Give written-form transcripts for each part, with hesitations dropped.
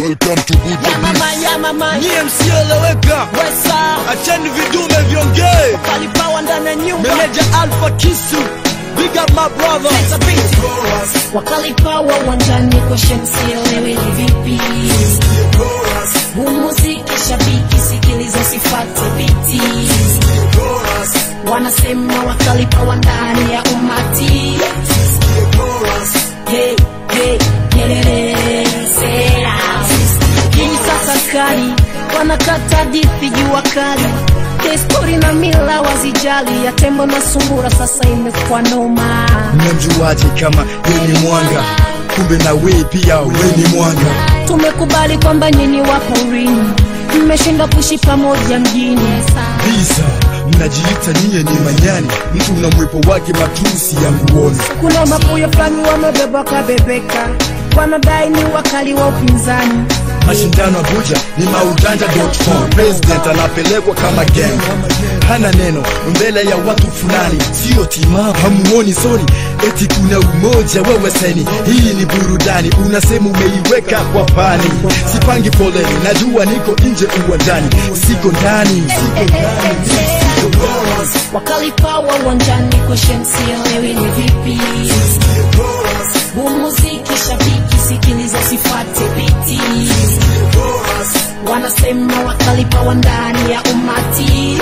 Welcome to Burundi. Ya mama, Nyie msieleweka, acheni vidume viongee. Wakalipawa ndani ya nyumba. Meneja Alpha Kisu, big up my brother. Wakalipawa uwanjani kwa sielewi ni vipi. Muziki shabiki sikiliza sifate biti. Wanasema wakalipawa ndani ya umati. Hey, hey, nyerere, sera. Hii sasa kali, wanakata hadithi jua kali. Desturi na mila wazijali, ya tembo na sungura sasa imekuwa noma. Mnamjuaje kama yeye ni mwanga? Kumbe na wewe pia wewe ni mwanga. Tumekubali kwamba nyinyi wapo porini, mmeshinda kuishi pamoja mjini. Bisa, mnajiita nyie ni manyani, mtu na mwepo wake matusi ya nguoni. Kuna mapuya fulani wamebeba kabebeka, wanadai ni wakali wa upinzani. Mashindano Abuja ni maujanja.com. President anapelekwa kama gang, hana neno mbele ya watu fulani, sio timamu. Hamuoni sorry, eti kuna umoja wewe seni. Hii ni burudani, unasema umeiweka kwa pani. Sipangi foleni, najua niko nje uwanjani, siko ndani. Wakalipawa uwanjani kwa sielewi ni vipi. Muziki shabiki sikiliza sifate biti. Wanasema wakalipawa ndani ya umati.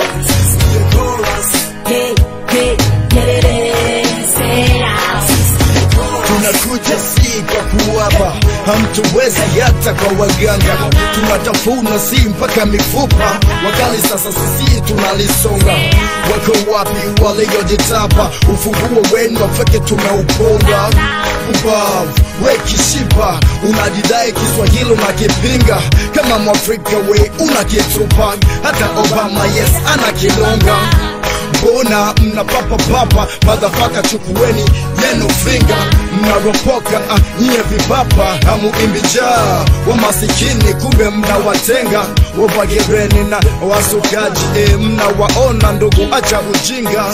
Hey, hey, nyerere, sera. Tunakuja si kwa kuwapa, hamtuweza yata kwa waganga. Tunatafuna si mpaka mifupa, wakali sasa sisi tunalisonga. Wako wapi waliojitapa, ufunguo wenu wafeke tumeuponga. Ubavu, we kishipa, unajidai Kiswahili unakipinga. Kama Mwafrika we unakitupa, hata Obama yes anakilonga. Mbona mnapapa papa, motherfucker chukueni yenu finga. Mnaropoka nyie vibapa, hamuimbijaa wa masikini kumbe mnawatenga. Wabagereni na wasukaji mnawaona ndugu, acha ujinga.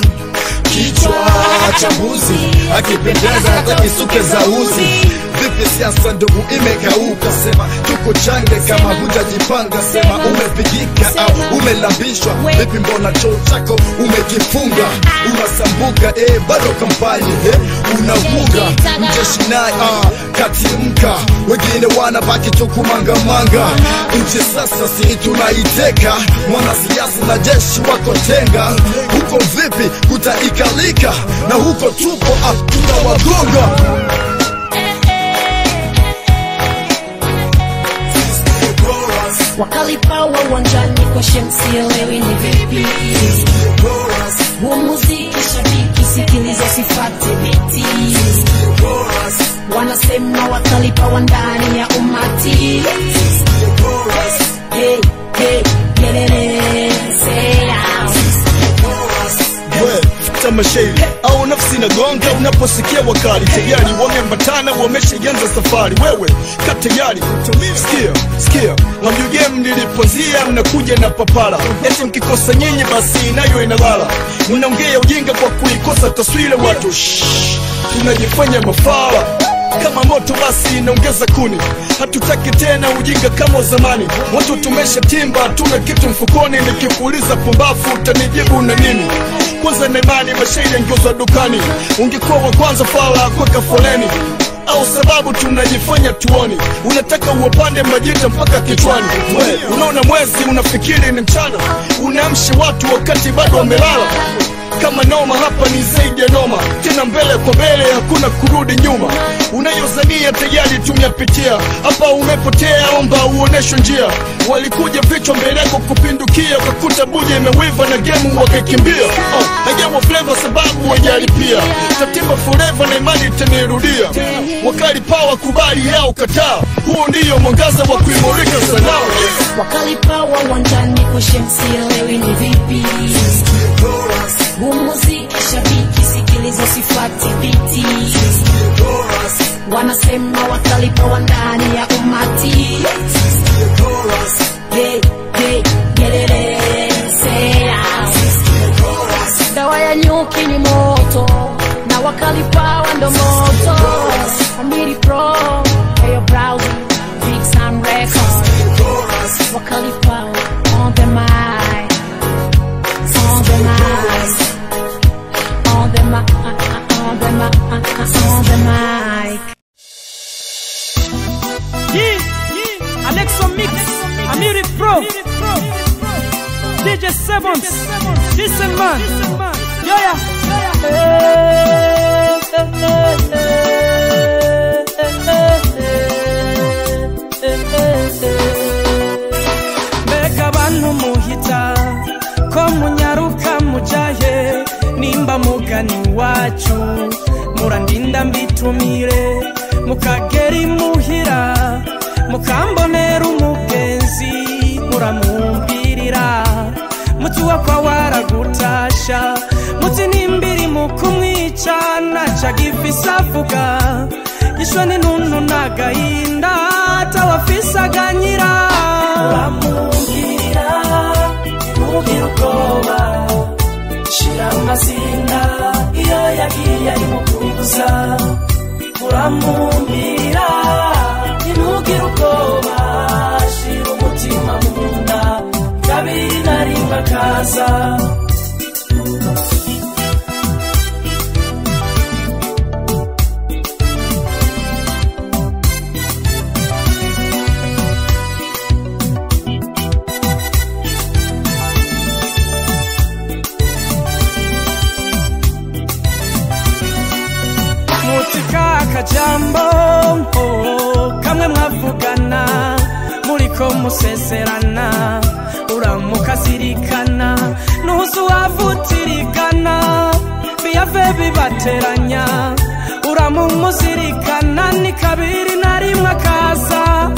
Kichwa cha mbuzi akipendeza hata kisuke za uzi. Vipi siasa ndugu imekauka, sema tuko change kama hujajipanga. Sema umepigika au umelambishwa, vipi mbona choo chako umekifunga. Unasambuka bado kampani unavuga. Mjeshi naye katimka, wengine wanabaki tu kumangamanga. Nchi sasa si tunaiteka, mwanasiasa na jeshi wako tenga. Huko vipi kutaikalika, na huko tupo tunawagonga. Wakalipawa uwanjani kwa sielewi ni vipi. Muziki shabiki sikiliza sifate biti. Wanasema wakalipawa ndani ya umati. Hey, hey, nyerere, sera. Mashairi au nafsi na gonga unaposikia wakali tayari wameambatana wameshaanza safari. Wewe ka tayari, sikia hamjui game nilipozia, mnakuja na papara eti mkikosa nyinyi basi nayo inalala. Mnaongea ujinga kwa kuikosa taswira, watu tunajifanya mafala. Kama moto basi inaongeza kuni, hatutaki tena ujinga kama zamani. Watu tumesha timba, tuna kitu mfukoni. Nikikuuliza pumbafu utanijibu na nini? Kwanza na imani mashairi yangeuzwa dukani, ungekuwa wa kwanza fala kweka foleni. Au sababu tunajifanya tuoni, unataka uwapande majita mpaka kichwani. Unaona mwezi unafikiri ni mchana, unaamshi watu wakati bado wamelala. Kama noma hapa ni zaidi ya noma, tena mbele kwa mbele hakuna kurudi nyuma. Unayozania tayari tumeyapitia, hapa umepotea omba uoneshwe njia. Walikuja vichwa mbele yako kupindukia, wakakuta buja imewiva na game wakakimbia. Hajawa flavor sababu wajalipia, tatimba forever na imani tenirudia. Wakali power kubali yao kataa, huo ndiyo mwangaza wa kuimulika sanaa. Wakali power uwanjani kwa sielewi ni vipi. Muziki shabiki sikiliza sifate biti. Wanasema wakalipawa ndani ya umati. Hey, hey, nyerere, sera. Dawa ya nyuki ni moto, na wakalipawa ndo moto. Amir Pro, hey your browser, big Sam record. Alexo Mix, Amir Pro, DJ Sevens, listen man, yeah. Mbega bantu muhita ko munyaruka mujahe nimba mugani wacu murandinda mbitumire mukageri muhira mukambonera umugenzi muramumbirira mutuwa kwa waragutasha muti nimbiri mukumwica naca gifisa avuga yishwe n'intuntu n'agahinda atawafisa ganyira uramumbirira ntugire ubwoba shira amazina iyo yagiye ari mukuza uramumbirira ntugire ubwoba shira umutima munda kabiri na rimwe akaza akajambo kamwe mwavugana muriko museserana uramukazirikana nuhusu wavutirikana biyave bibateranya uramumuzirikana ni kabiri na rimwe akaza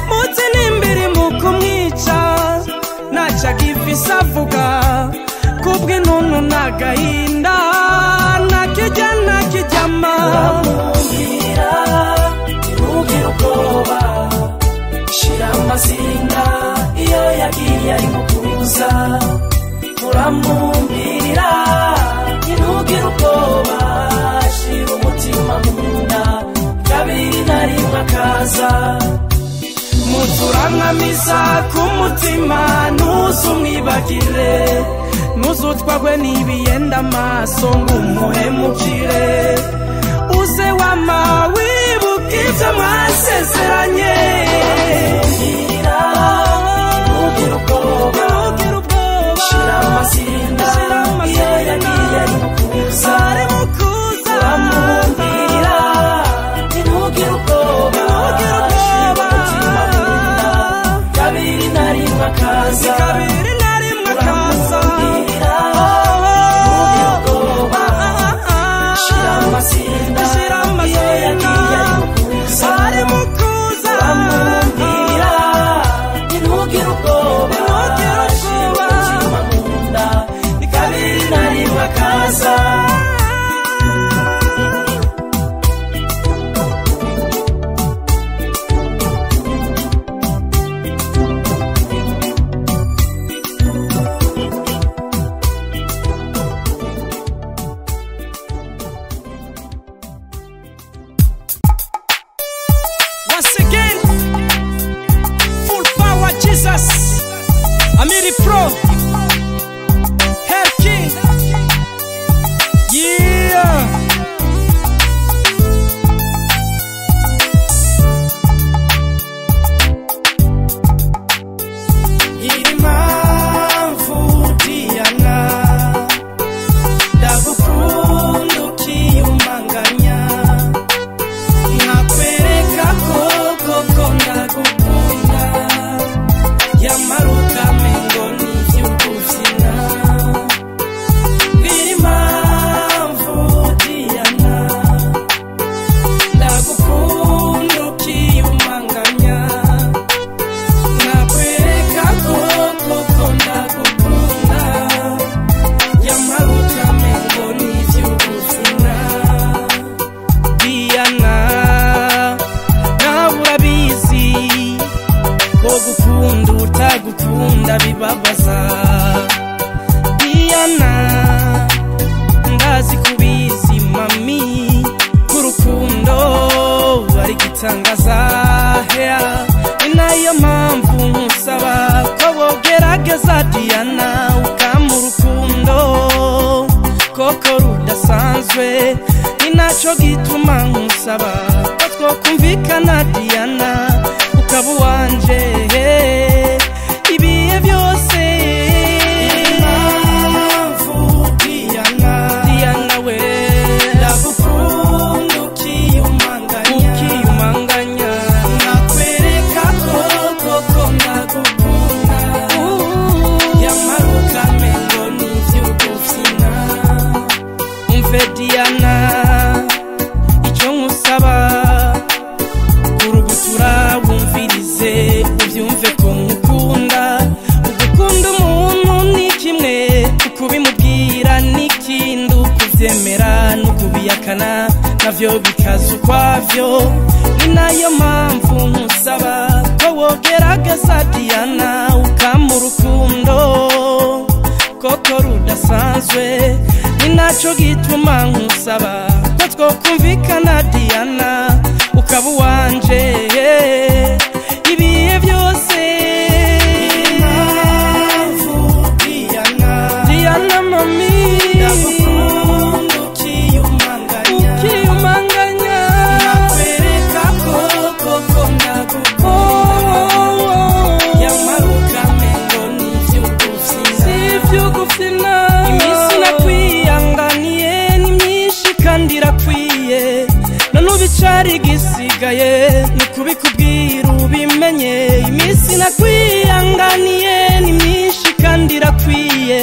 muti nimbiri mukumwica naca gifisa avuga kubw'intuntu n'agahinda nakijya nakijyama uramumbirira ntugire ubwoba shira amazina iyo yagiye ari mukuza uramumbirira ntugire ubwoba shira umutima munda kabiri na rimwe akaza muturankamisa kumutima ntuzumwibagire ntuzutwagwe n'ibiyenda amaso ngumuhemukire uze wama wibuka ivyo mwasezeranye ntugire ubwoba shira amazina iyo yagiye ari mukuza uramumbirira ntugire ubwoba shira umutima munda kabiri na rimwe akaza Amir Pro, Hair King, yeah. Impamvu Diana ndagukunda ukiyumanganya nkakwereka koko ndagukunda yamaruka mengo n'ivy'ubuzima biri impamvu Diana ndagukunda ukiyumanganya nkakwereka koko ndagukunda yamaruka mengo n'ivy'ubuzima Diana nawe urabizi ko gukunda utagukunda bibabaza Diana ndazi kubizi mami k'urukundo ari gitangaza inayo mpamvu nkusaba ko bogerageza Diana ukama urukundo koko rudasanzwe inaco gituma nkusaba ko twokumvikana Diana ukaba uwanje ibihe byose. Diana we ndagukunda ukiyumanganya nakwereka koko ndagukunda yamaruka mengo n'ivy'ugufina. Umve Diana icyo nkusaba kurugutura wumvirize ubyumve ko nkukunda. Ugukunda umuntu ni kimwe, ukubimubwira n'ikindi, ukubyemera n'ukubiyakana navyo bikaza ukwavyo. Ni nayo mpamvu nkusaba ko wogerageza Diana ukampa urukundo koko rudasanzwe. Ni naco gituma nkusaba ko twokumvikana Diana ukaba uwanje ibihe byose. Diana mami ndagukunda ukiyumanganya nakwereka koko ndagukunda yamaruka mengo n'ivy'ugufina. Imisi nakwiyanganiye ni myinshi kandi irakwiye, none ubicari gisigaye ni kubikubwira ubimenye. Imisi nakwiyanganiye ni myinshi kandi irakwiye,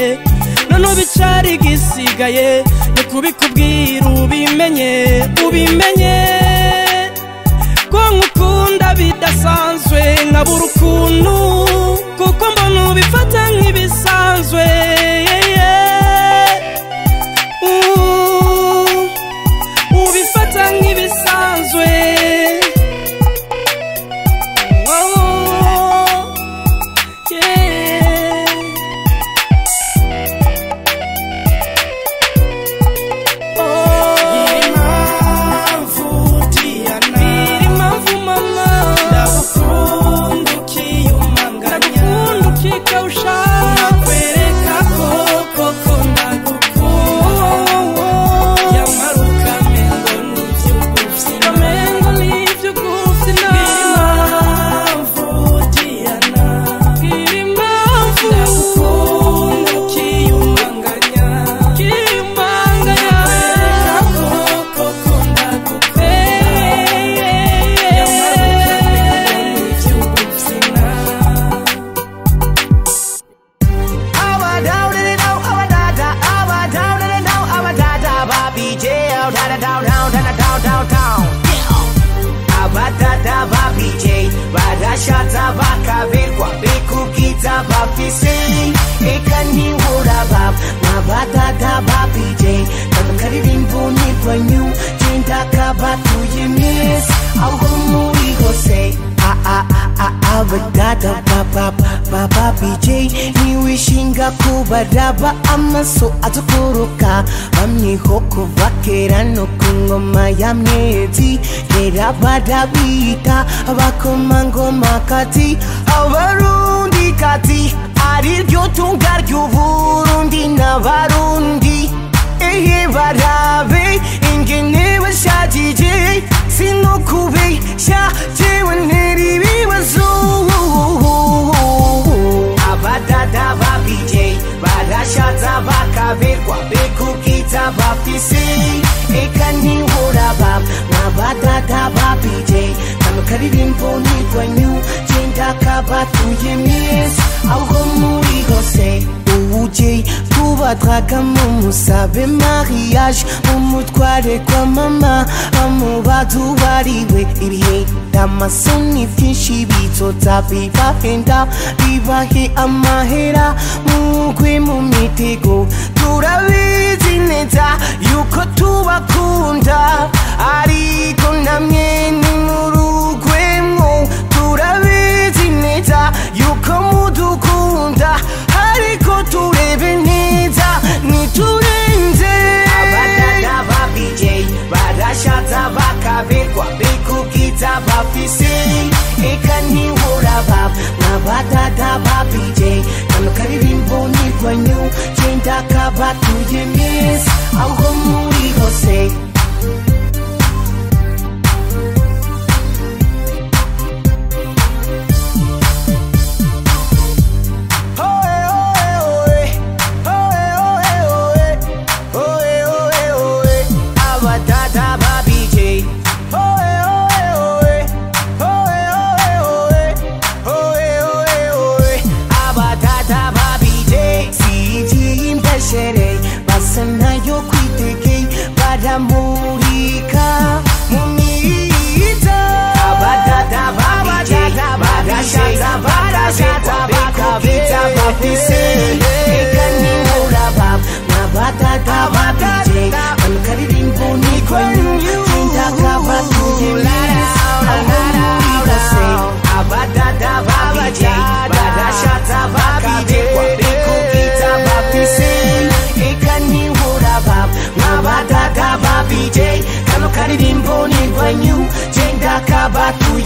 none ubicari gisigaye ni kubikubwira ubimenye. Ko nkukunda bidasanzwe nkabura ukuntu, kuko mbona ubifata nk'ibisanzwe. Ubifata nk'ibisanzwe. Badaba amaso atukuruka bamyeho kuva kera no ku ngoma ya Myezi. Kera badabita abakomangoma kati abarundi kati, ari ryo tunga ry'Uburundi n'abarundi. Ehe barabe ingene bashajije, sinukubesha jewe nteribibazo. Abadada ba BJ barashaza bakabirwa bikukiza bafise, eka ntihura bab n'abadada ba BJ kamukaririmbo nigwanyu genda kabatuye mwese aho muri hose. Uje kubatwaka mumusabe mariage umutware kwa mama amubadubariwe. Ibihe d'amasoni vyinshi bizota bibahenda bibahe amahera mugwe mu mitego. Turabizi neza yuko tubakunda ariko namwe ni murugwemwo. Turabizi neza yuko mudukunda ariko turebe neza niturenze. Abadada ba BJ barashaza bakabirwa bikukiza bafise, eka ntihura bab n'abadada ba BJ kamukaririmbo nigwanyu genda kabatuye mwese aho muri hose.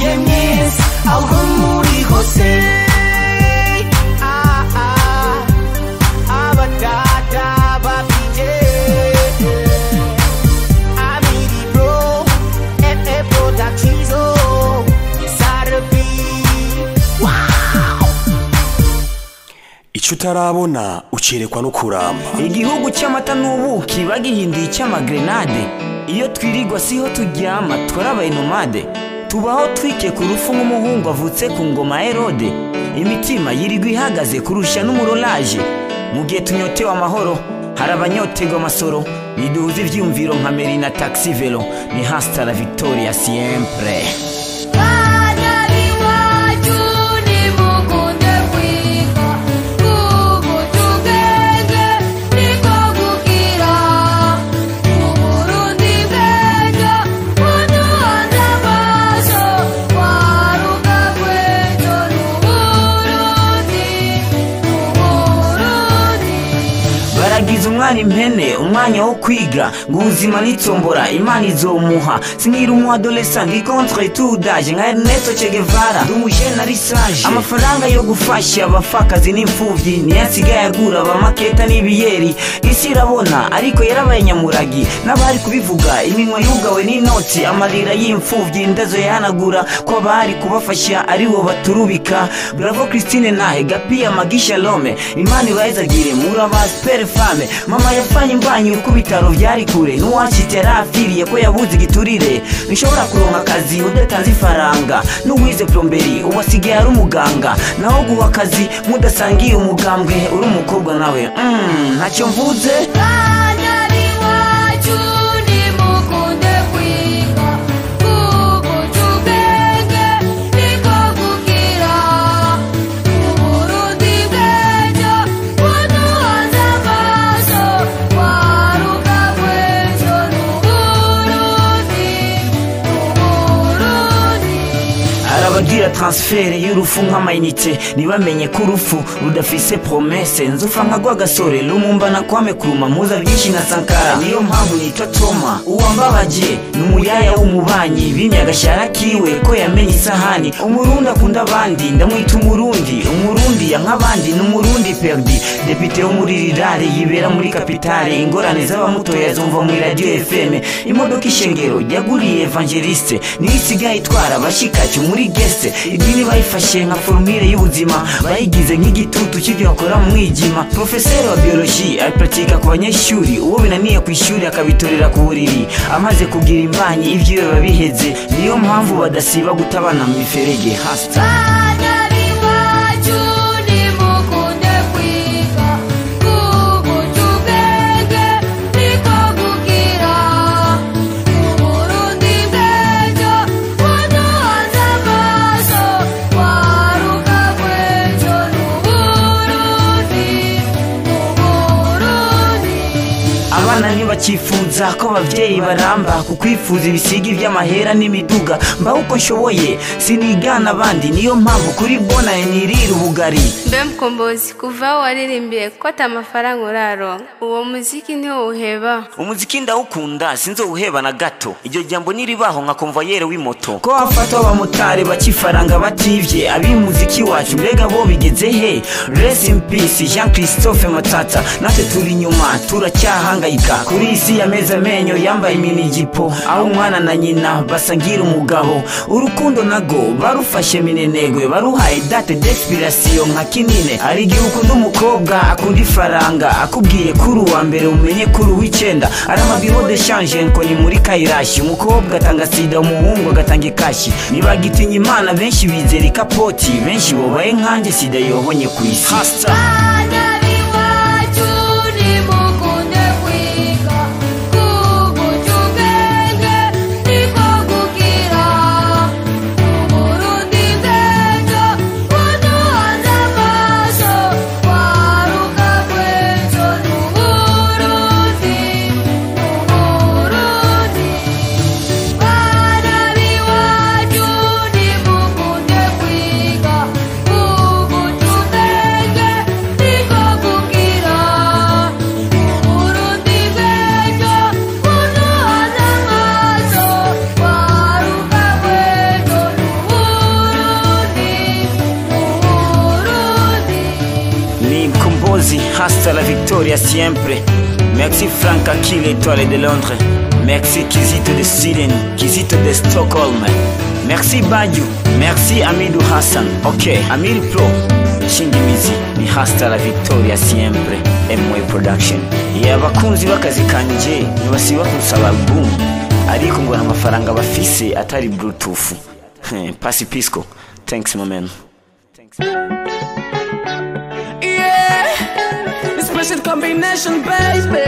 Yes, aho muri hose abadada babije Amir Pro Productions Sarbi. Wow, icyo utarabona ucirekwa no kuramba. Igihugu cy'amata n'ubuki bagihinduye icy'amagrenade. Iyo twirirwa siho turyama twarabaye nomade. Tubaho twike ku rufu nk'umuhungu avutse ku ngoma Herode. Imitima yirirwa ihagaze kurusha n'umurolaje. Mu gihe tunyotewe amahoro hari abanyotegwa amasoro. Niduhuza ivyumviro nka Meri na Taxi Velo. Ni hasta la victoria siempre. Baragize umwana impene umwanya wo kwiga ngo ubuzima nitsombora Imana izomuha. Sinkiri umu adolescent ndi contre tout d'âge nka Ernesto Che Guevara ndumujene ari sage. Amafaranga yo gufasha abapfakazi n'imfuvyi niyo asigaye agura abamaketa n'ibiyeri. Isi irabona ariko yarabaye nyamuragi n'abari kubivuga iminwa yugawe n'inoti. Amarira y'imfuvyi ndazo yanagura ko bari kubafasha ari bo baturubika. Bravo Christine nahe Gapia Mugisha Lome Imana ibayezagire murabaspere fame. Mama yafanye imbanyi uko bitaro vyari kure n'uwashitse yarafiriye ko yabuze giturire. Nishobora kuronka akazi udatanze ifaranga n'uwize plomberi ubasigaye ari umuganga. Naho guha akazi mudasangiye umugambwe uri umukobwa nawe ntacyo mvuze. Abagira transfert y'urufu nk'amayinite nibamenye ko urufu rudafise promesse. Nzufa nkagwa gasore lumumbana kwame kuruma muza byinshi na Sankara. Niyo mpamvu nitwa Toma uwambabaje n'umuyaya w'umubanyi bimye agashara kiwe ko yamenye isahani. Umurundi akunda abandi ndamwita umurundi. Umurundi ya nk'abandi n'umurundi perdi. Depite wo muri rirare yibera muri kapitale. Ingorane z'abamutoya zumva muri radio FM. Imodoka ishengero yaguriye evangeliste nisigaye itwara bashikacu muri geste. Idini bayifashe nka formule y'ubuzima bayigize nk'igitutu cy'ibyo bakora mu mwijima. Professeur wa biologie apratika ku banyeshuri uwo binaniye ku ishuri akabitorera ku buriri. Amaze kugira imbanyi ivyo babiheze niyo mpamvu badasiba gutabana mu miferege hasta. Abana ntibakifuza ko abavyeyi baramba kukwifuza ibisigi by'amahera n'imiduga. Mba uko nshoboye sinigana abandi niyo mpamvu kuri bona nirira ubugari. Mbe mkombozi kuva waririmbiye ko atamafaranga uraronka uwo muziki niho uheba? Umuziki ndawukunda sinzowuheba na gato. Iryo jambo niribaho nka convoyeur w'imoto ko afata abamotari bakifaranga bativye. Abimuziki wacu mbega bo bigeze he? Rest in peace Jean Christophe Matata. Natwe turi nyuma turacyahangayika kuri isi yameza amenyo yambaye iminijipo. Aho umwana na nyina basangira umugabo. Urukundo nago barufashe minenegwe baruhaye date d'expiration nka kinine. Ari gihe ukunda umukobwa akunda ifaranga akubwiye kuri uwa mbere umenye kuri uw'icenda. Ari amabiho de change nko ni muri Kairashi. Umukobwa atanga sida umuhungu agatanga ikashi. Nibagitinya Imana benshi bizera ikapoti. Benshi bobaye nkanje sida yobonye ku isi hasta. hasta la victoria siempre. Merci Frank Akile, étoile de Londres. Merci Kizito de Sweden, Kizito de Stockholm. Merci Baju, merci Amidu Hassan. Ok, Amir Pro, Shingimizi, ni hasta la victoria siempre. MY Production. Abakunzi bakazi kanje nibasiba kusaba album ariko ngo n'amafaranga bafise atari Bluetooth. Pasi Pisco. Thanks my man. Special combination, baby.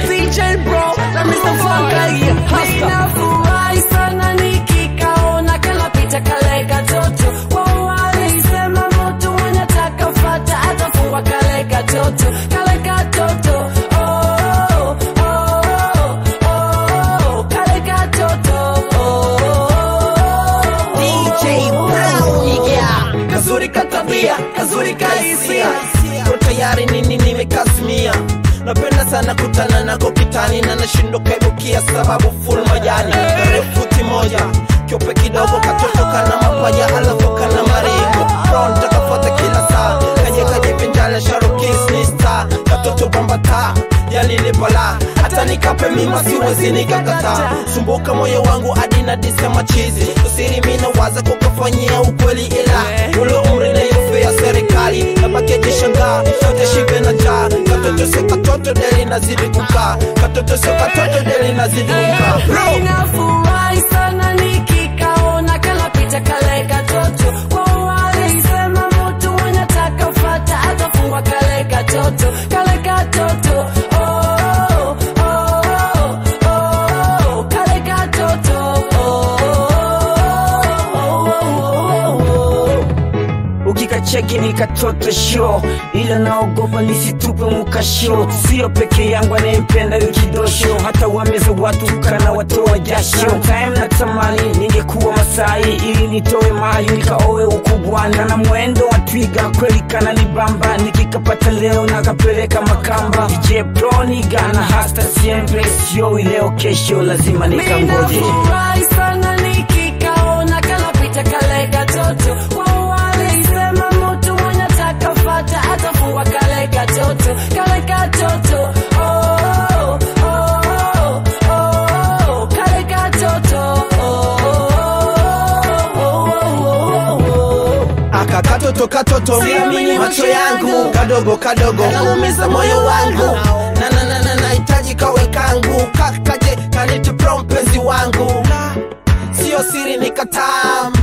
DJ Bro, na Mr. Funka, ninafurahi sana nikikaona kala picha kale katoto. Wao walisema mtu mwenye atakafata atafungwa kale katoto, kale katoto. Oh, oh, oh, kale katoto. DJ Bro, yeah. Kazuri katabia, kazuri kaisia. Tayari nini nimekasimia. Napenda sana kutana nako kitani na nashindo kaibukia sababu full majani. Karefuti moja, kiope kidogo katoto kana mapaya alafu kana maringo. Brown takafuata kila saa, kaje pinjala sharukis ni star. Katoto bambata, yani libala. Hata nikape mima siwezi nikakata. Sumbuka moyo wangu adina disema chizi. Usiri mina waza kukafanyia ukweli ila ulo umri na yofe ya serikali. Nabake jishanga, yote shibe na jaa. Katoto se katoto deli nazidi kuka. Katoto se katoto deli nazidi kuka. Ninafurahi sana nikikaona kala picha kale katoto. Wao walisema mtu mwenye atakafata atafungwa kale katoto, kale katoto. Oh, oh, oh, oh, kale katoto. Ukikacheki ni katoto show, ila naogopa nisitupe mukasho. Sio peke yangu anayempenda yukidosho, hata wameza watu kana watoa jasho. Time natamani ningekuwa Masai ili nitoe mayu nikaowe ukubwana. Na mwendo wa twiga kweli kana nibamba, nikikapata leo nakapeleka Makamba. DJ Pro niga na hasta siempre, sio leo kesho lazima nikangoje. Ninafurahi sana nikikaona kala picha kale katoto. Walisema mtu mwenye atakafata atafungwa kale katoto, kale katoto. Oh, oh, oh, oh, kale katoto. Aka katoto katoto, siamini macho yangu. Kadogo kadogo, naumiza moyo wangu. Na nahitaji kawe kangu. Kakaje kanite Pro mpenzi wangu. Sio siri nikatam,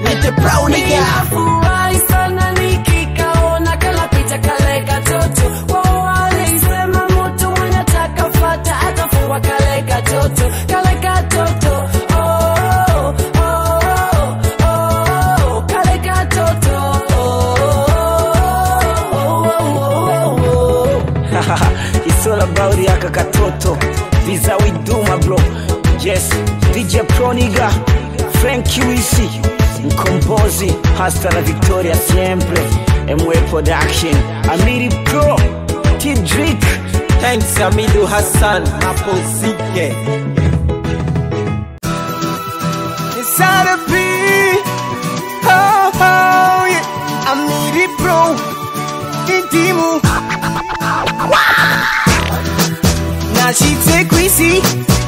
nite Pro nigga. Ninafurahi sana nikikaona kala picha kale katoto. Wao walisema mtu mwenye atakafata atafungwa kale katoto, kale katoto. Oh, oh, oh, kale katoto. It's all about yaka katoto. This how we do my bro. Yes, DJ Pro nigga, Frank QEC, Mkombozi, hasta la victoria siempre. MY Production, Amir Pro, T-Drick. Thanks Amidu Hassan, Apple Zike. Inside a beat, oh, oh, yeah. Amir Pro, Intimu. Nashitse kwisi,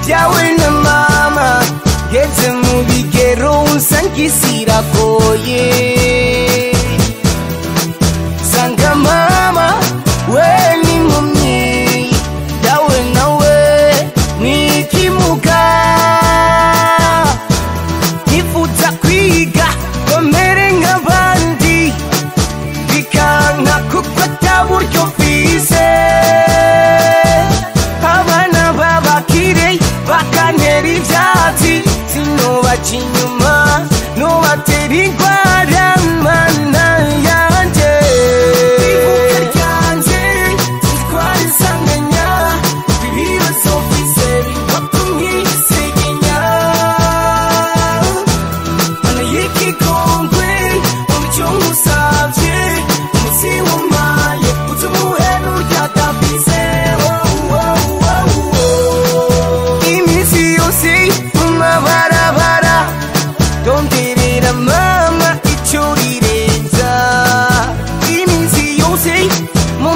jawe na mama. Gete mubigero unsankisira koye. Sanga mama, we ni mumi. Dawe nawe, ni kimuka. Nifuta kwiga, komere ngabandi. Bikanga kukwata buryo fise. Abana babakire, bakanera ivyatsi. Sinobaca inyuma, nobatera ingwara mana yanje. Ibuka ryanje, itwara isanganya. Ibibazo mfise bibatumye isegenya. Mana y'ikigongwe, umuco ngusavye. Umusi w'umpaye, utumuhera uryadafise. Iminsi yose mumabarabara, ndonderera mama ico rirenza. Iminsi yose mu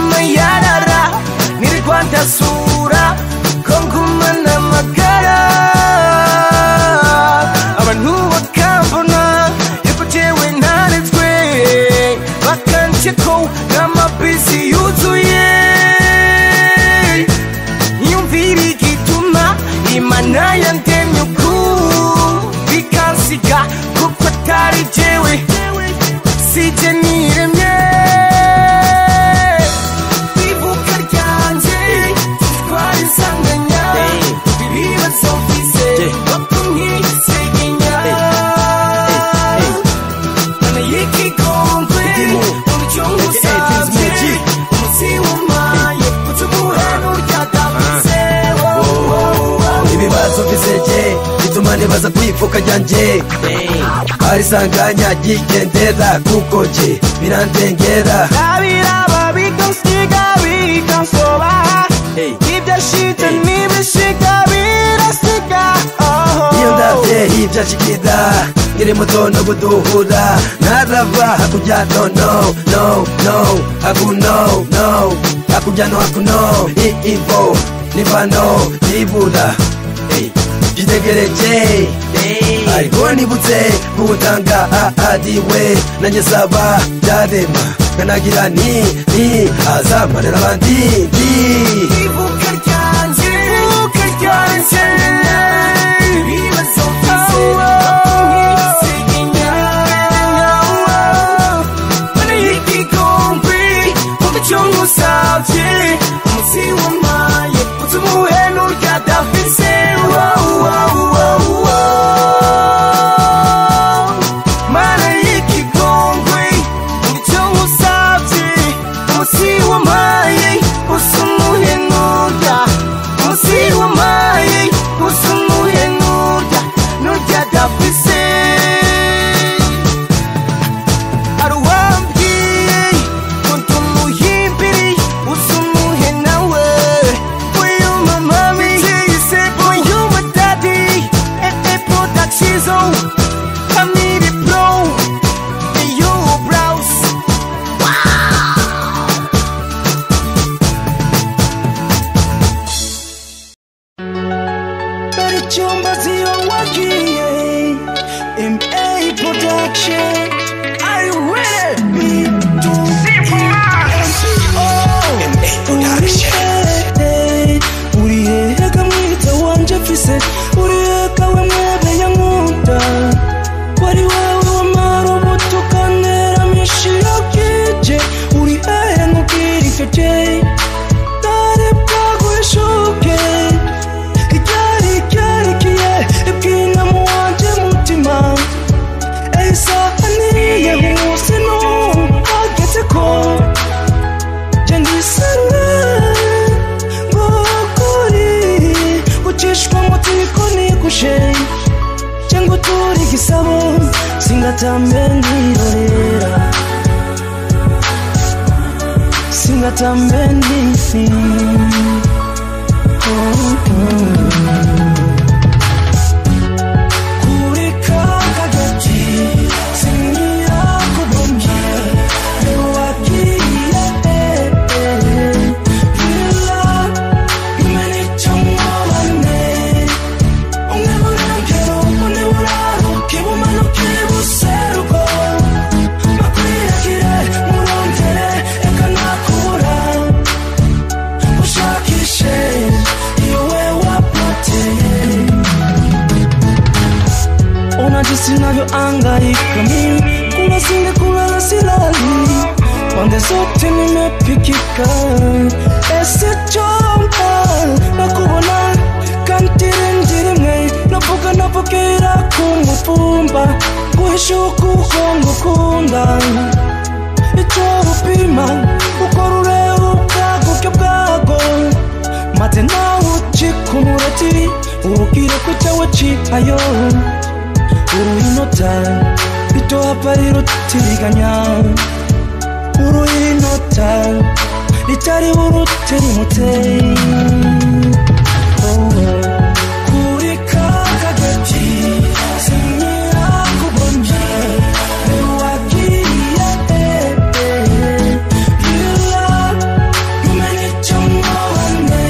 nibaza kwivuka ryanjye arisanganya yigendera kuko je birandengera abiraba bikansiga bikansoba ibyo shite nibishika birasiga iyo ndavye ivyashikira ngiri muto no guduhura narava hakurya no hakurya no hakuno ivo nivano nibura jitegereje ariko nibutse kutanga adiwe nanje saba byarema kanagira ni azamarira abandi ivuka ryanjye Amir Pro, you browse. Very chumba zio wakie, MA production. Are you ready? Me too. Uriye kamwita wanje fise, uriye kawe mwebe ya nkunda. Wari wewe wamara ubutukanera mishiro kije, uriye nkubwira icyo je, ntari bwaguhishuke. Icyarikiye ibwina mu wanje mutima, isaha niye hose hageze ko je ndisana ngokuri gucishwa mutiko nigushe cyangwa turi igisabo singatambe nirorera singatambe nifi kuri kakagati singira kubonye wakiye vila imenichomwane ungeburangero uneburaruke bumanuke buseruko makwiragire murondere eka nakura ushakishe iwe wapoteye ona jinsi navyoangaika mimi kuna sinde kulala silali pande zote nimepikika ese chompa na kubona kantire ndirimwe navuga navukira kumupumba guhishuka uko ngukunda icyo upima ukora ureba ubwaguke bwago maze nawe ucikumurati urubwire ko cyawe cihayo uruhinota ritohava rirutiriganya uruhinota ritari burutirimute kuri kakagati singira kubonye wagiye vila umenichomwane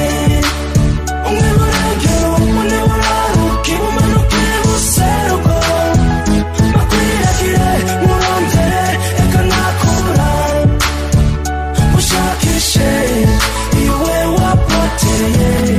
ungeburangero uneburaruke bumanuke buseruko makwiragire murondere eka nakura ushakishe iwe wapoteye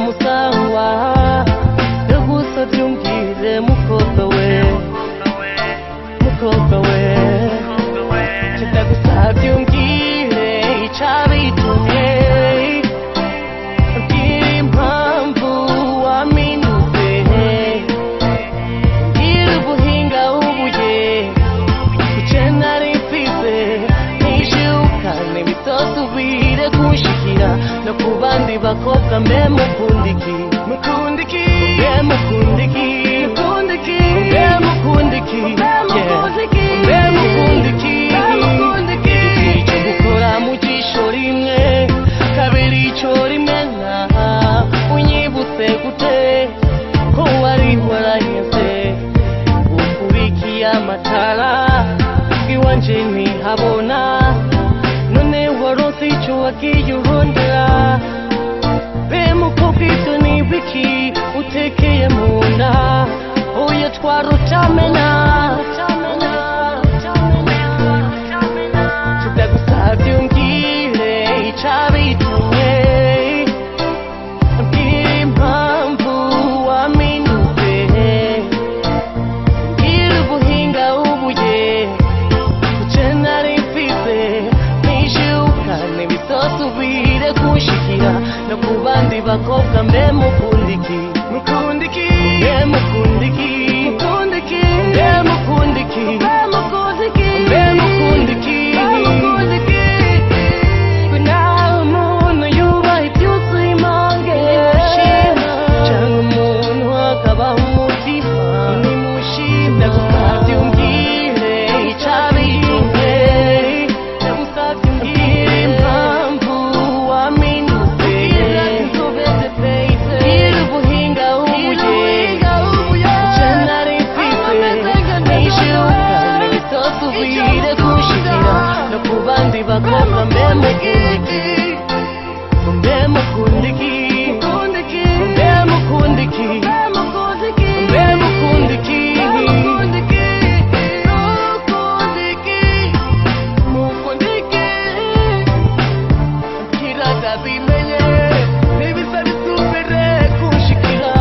Musangwa, no gusa byumvire mukozo we. bakobwa mbe mukundiki mukundiki mbe mukundiki mukundiki mbe mukundiki mbe mukundiki icyo gukora mu jisho rimwe kabiri icyo rimena unyibutse gute ko wari waraheze ukurikiye amatara iwanje ntihabona none waronse icyo wagiye urondera be mukobwa ibyo ni biki utekeye mu nda oya twarutamena tudagusabye umbwire icabitumye mbwira impamvu waminutse mbwira ubuhinga ubuye kuce nari mfise nishukane bisosubire kunshikira no ku bandi bakobwa mbe mukundiki mukundiki mbe mukundiki mukundiki mbe mukundiki mbe mukundiki mbe mukundiki mukundiki kuna umuntu yubaha ibyuzuye imange cyangwa umuntu akaba umutima nimushima ndagusabye umbwire icabitumye ndagusabye umbwire impamvu waminutse mbwira ubuhinga ubuye kuce nari mfise nishukane bitosubire kunshikira no ku bandi bakobwa mbe mukundiki mbe mukundiki mbe mukundiki mbe mukundiki mukundiki mbwira ndabimenye nibiza bisubire kunshikira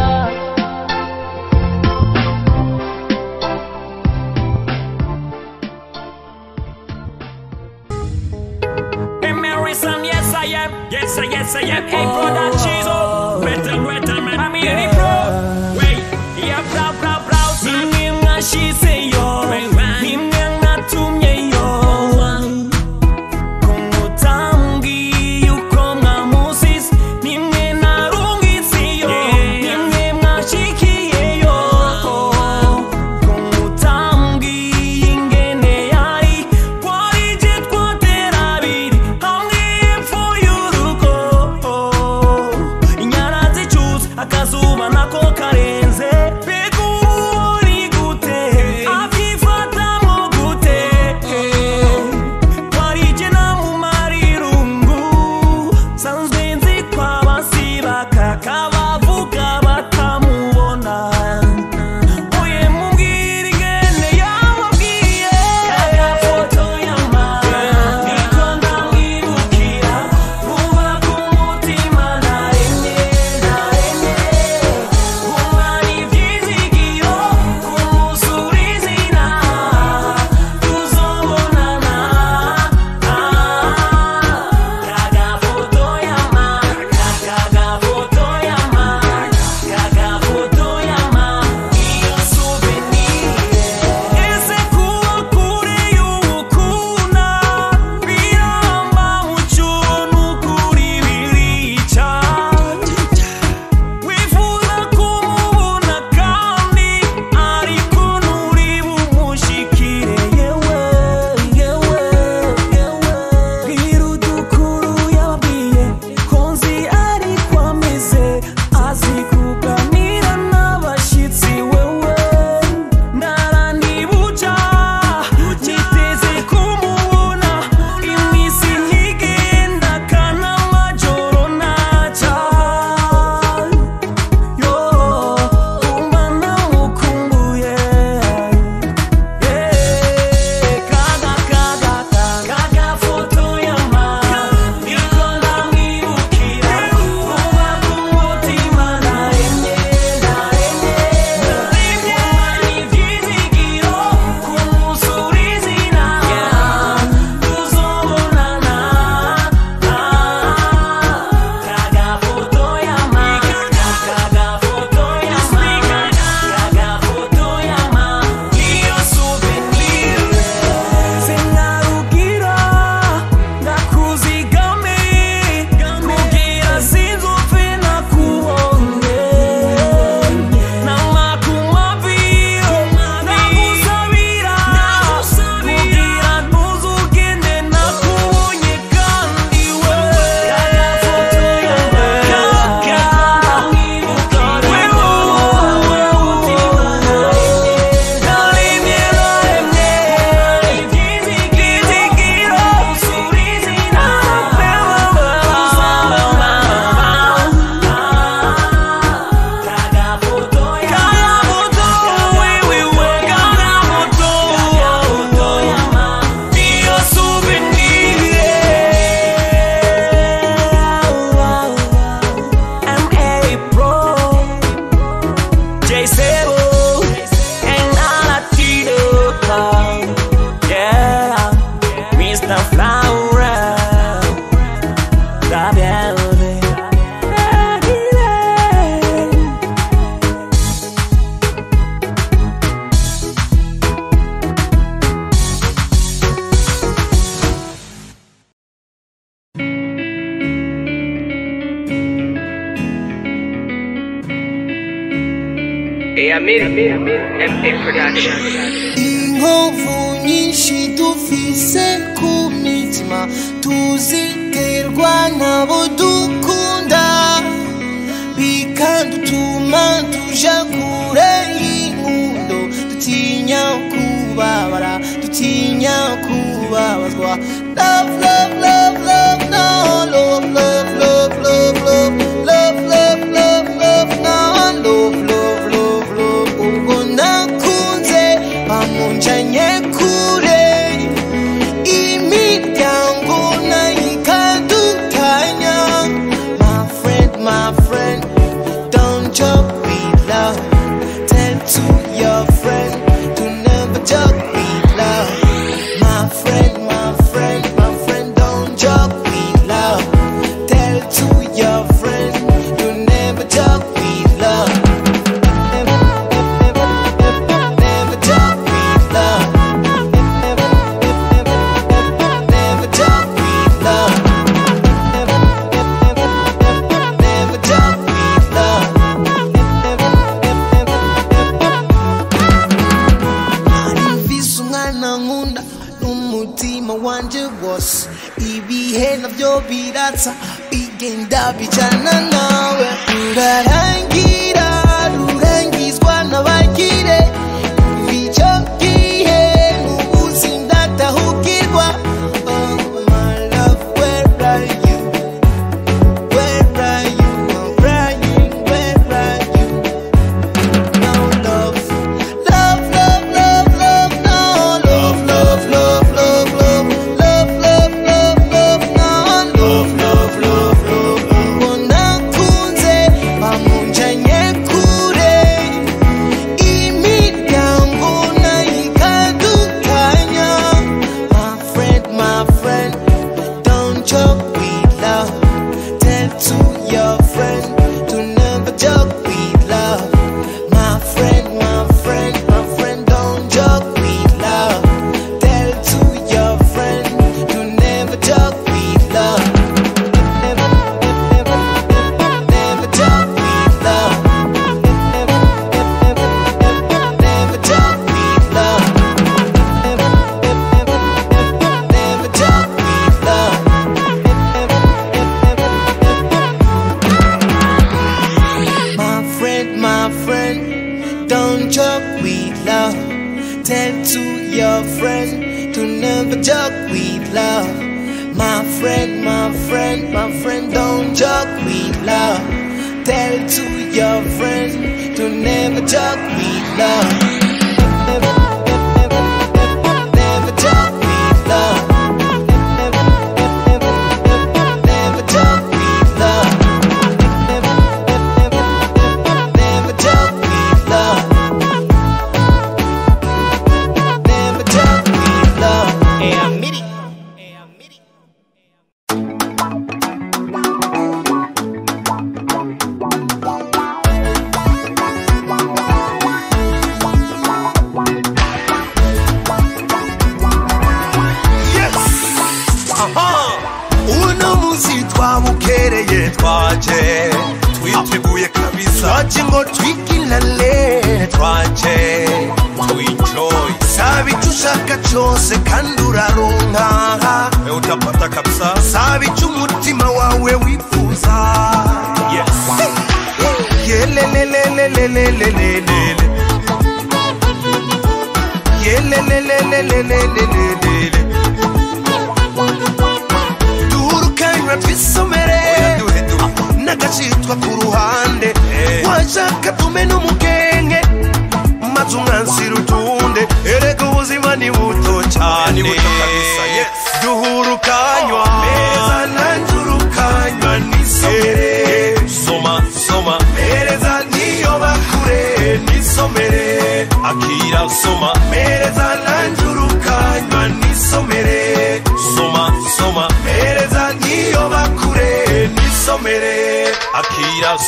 Emerson, yes I am. Yes I am. Hey brother, cheese up. Better man. Amir Pro. Wait, yeah, bra. Nimwe she yo. Nimwe natumye yo. Kumutamgi yuko mwamusis. Nimwe narungitsi yo. Nimwe mwashikiye yo. Kumutamgi ingene yari. Kwarije twaterabiri. Hamwe epfo y'urugo. Inyana zicuza akazuba nako karenze. Beguri gute. Amir Production. Inkovu nyinshi dufise ku mitima tuziterwa n'abo dukunda bikadutuma tuja kure y'inkundo dutinya kubabara dutinya kubabazwa love love love love no love love love love love love love love love no love love love love ubwo nakunze bamunjanye kure imiryango nayikadutanya my friend don't joke with love tell to your friend to never joke with love my friend don't joke with love tell to your friend to never joke with love never joke with love never joke with love wanje was ibihe navyo biratsa bigenda bijana nawe rurangizwa n'abakire ivyo gihe n'ubuzima ndahukirwa my love where are you where are you I'm crying where are you no love love love love love no love love love love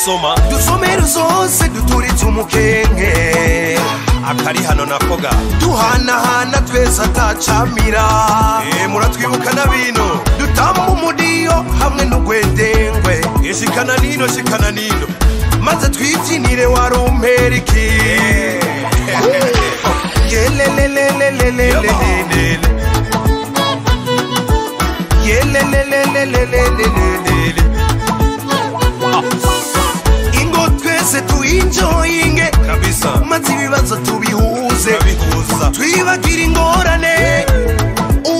soma dusomera zose duturitse umukenge akari hano nakoga duhanahana twese atacamira muratwibuka na bino dutamba umudiyo hamwe n'ugwedengwe shikana nino maze twibyinire warumperiki ingo twese tuinjoyinge maze ibibazo tubihuze twibagire ingorane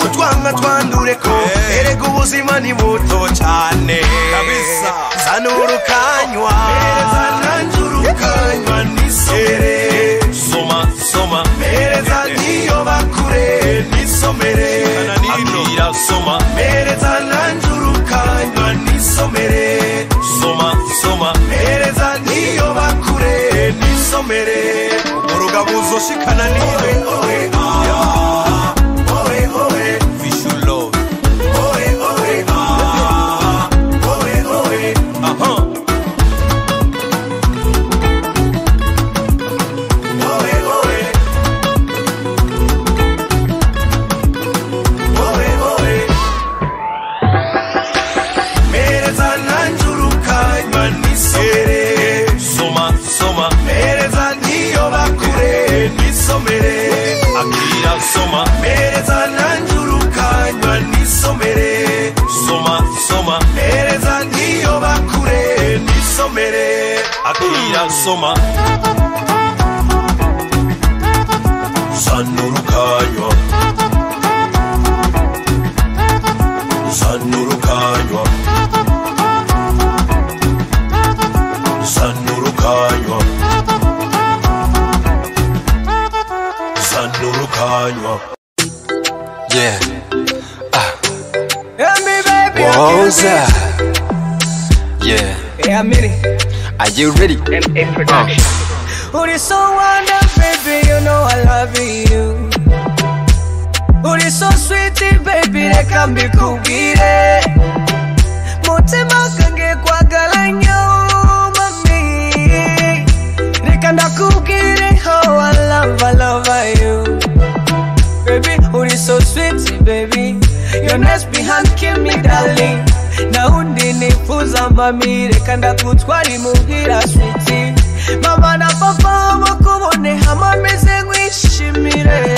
utwanga twandureko erega ubuzima ni buto cyane zanurukanywa zananjurukanywa nisomere soma mereza niyo bakure nisomere Amira soma mereza nanjurukanywa nisomere soma mereza niyo bakure nisomere urugabuzo shikana niwe Akira soma mereza nanjurukanywa nisomere soma mereza niyo bakure nisomere Akira soma zanurukanywa yeah. Yeah, me baby, What's up? Yeah. Yeah, Amir. Are you ready? MA Production. Oh, it's so wonderful, baby, you know I love you. Oh, it's so sweet, baby, they can be kubire. Mutima kange kwa galanyo, mami. Rikanda kubire, oh, I love you. Baby, oh, it's so sweet, baby. Your nice behind kill me, darling. Na undi nifuza mami, rikanda kutwari muhira sweetie. Mama na papa wakubone hama meze ngwishimire.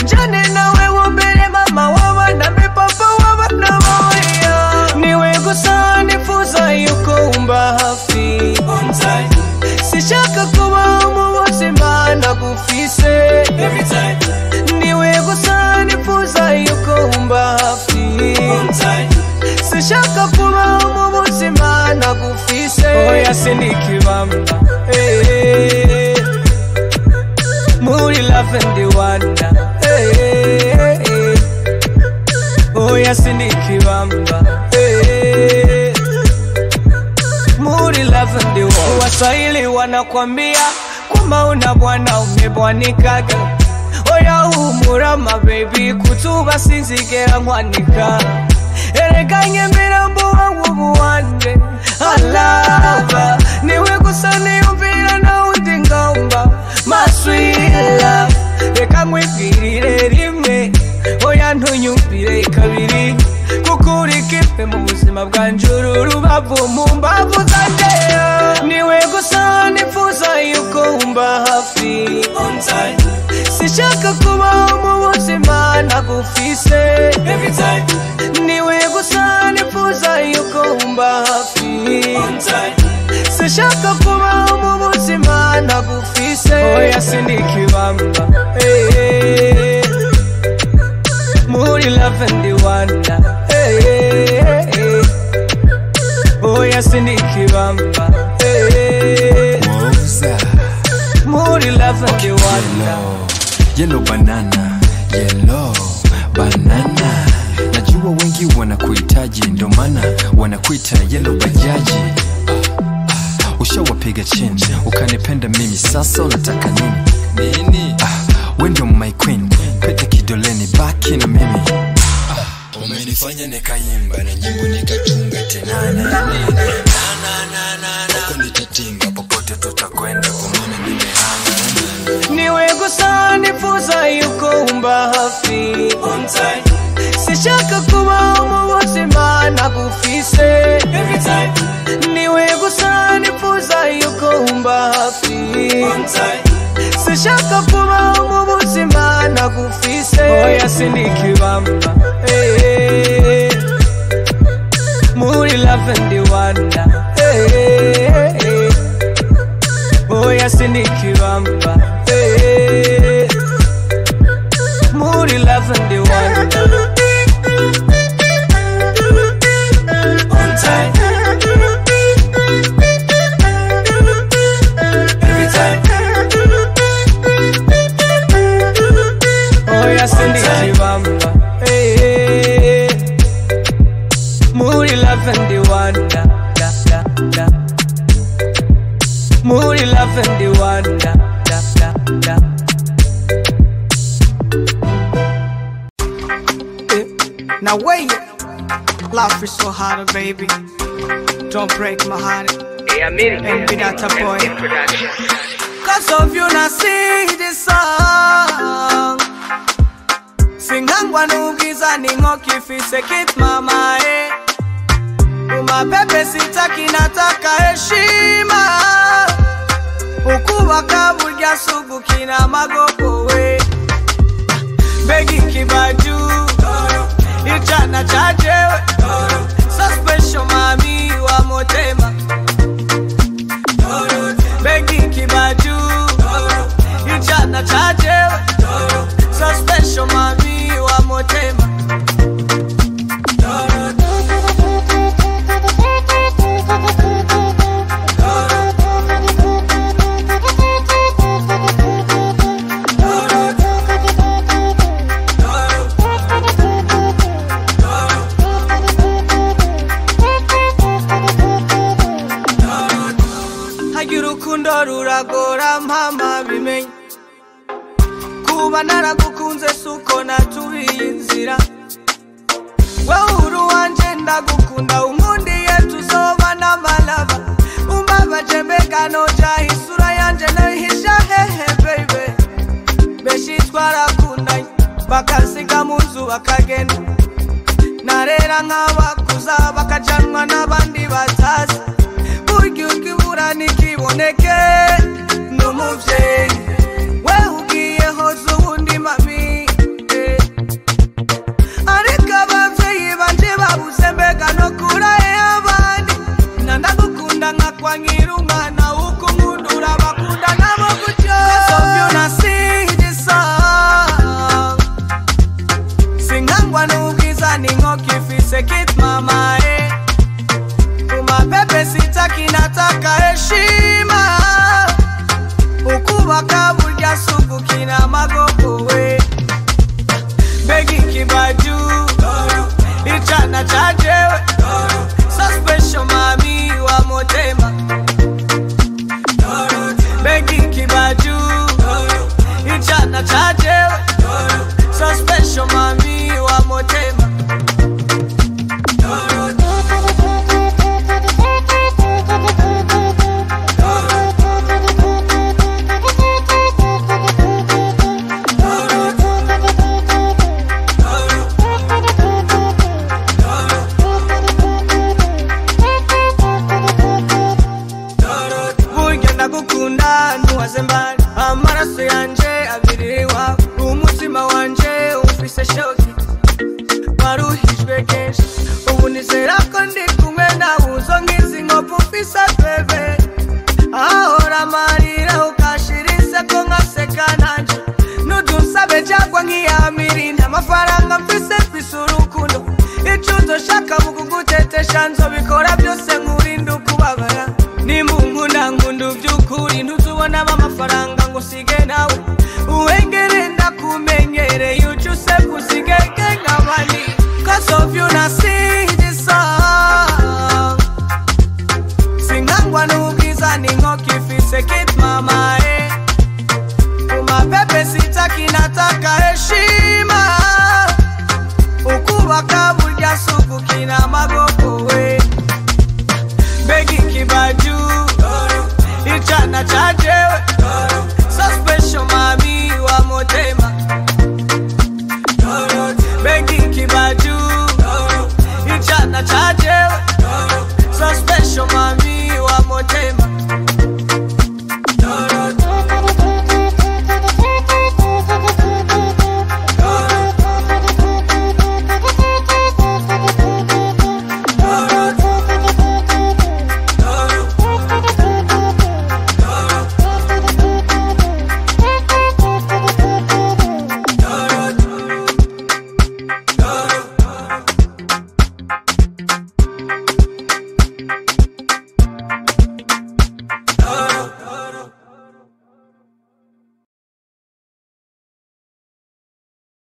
Jane nawe wumbere mama wabana me papa wabana moya. Niwe gusa nifuza yuko umba hafi. Sishaka kuba umubuzima nagufise. Every time. Niwe gusa nifuza yuko umba hafi. Sishaka kuba umubuzima nagufise. Oya sinikibamba. Hey, Muri lavende wanda. Hey, oh yes nikibamba. Hey, Muri lavende wanda. Waswahili wanakwambia kwamba una bwana umebwanikaga. Oya umurama baby kutuba sinzigera nkwanika. Ereganye mirambo wangu buwande. Alava niwe gusa niyumvira na undi ngamba. My sweet love reka nkwibwirire rimwe. Oya ntunyumvire kabiri. Kuko uri kipe mu buzima bwanje uru rubavu mu mbavu zanje. Niwe gusa nifuza yuko umba hafi. Sishaka kuba mu buzima nagufise. Every time. Niwe gusa nifuza yuko umba hafi. Sishaka kuba mu buzima nagufise. Oya sinikibamba. Hey, Muri lavende wanda. Hey, oya sinikibamba. Hey, Muri lavende wanda. Yellow banana, yellow banana. Najua wengi wanakuhitaji, ndo maana wanakuita yellow bajaji. Ushawapiga chini, ukanipenda mimi, sasa unataka nini? We ndio my queen, pete kidoleni, baki na mimi. Umenifanya nikayimba na nyimbo nikatunga tena. Uko nitatimba popote tutakwenda, kwa mimi nimehanga. Niwe gusa nifuza yuko umba hafi. Sishaka kuba mu buzima nagufise. Every time. Niwe gusa nifuza yuko Sishaka kuba mu buzima nagufise oya sinikibamba muri love and wonder oya sinikibamba muri love and wonder on time every time oya sinikibamba muri love and wonder muri love and wonder Now wait, life is so hard, baby. Don't break my heart. Hey, Amir, and be that a boy. Cause of you, I sing this song. Singangwa nugiza ningoki fisekit mama Umapepe sitaki nataka heshima Ukuwa kaburya sugu kina magogo we Begi kibaju Ichana chajewe So special mami wa motema Begi kibaju Ichana chajewe So special mami wa motema Hagirukundo ruragora mama bimenye Kuba naragukunze suko natubiye inzira Wewe uru wanje ndagukunda umundiye tuzoba n'amalaba Umbabaje mbega noja isura yanje nayihisha hehe baby Beshi twarakundanye bakasiga mu nzu bakagenda Narera nk'abakuza bakajanwa n'abandi batazi Burya ukibura nikiboneke n'umuvyeyi Wewe ugiye hoza ubundi mami Ariko abavyeyi banje babuze mbega no kuraye abandi Nandagukunda nkakwangira umwana ukumundura bakunda nabo gutyo Cause of you na sing this song Singangwa n'ubwiza n'inkoki ifise kit mama Umapepe sitaki nataka heshima Ukuba kaburya sugu kina magogo we Begi kibaju Ichana chajewe So special mami wa motema Begi kibaju Ichana chajewe So special mami wa motema Ndagukunda ntuwaze mbali amaraso yanje abiriwa umutima wanje ufise shoki waruhijwe kenshi ubu nizera ko ndi kumwe nawe uzo ngizi nkopu ufise bebe ahora amarira ukashirize ko nkaseka nanje nudunsabe jagwa nk'iyamiri n'amafaranga mfise mfise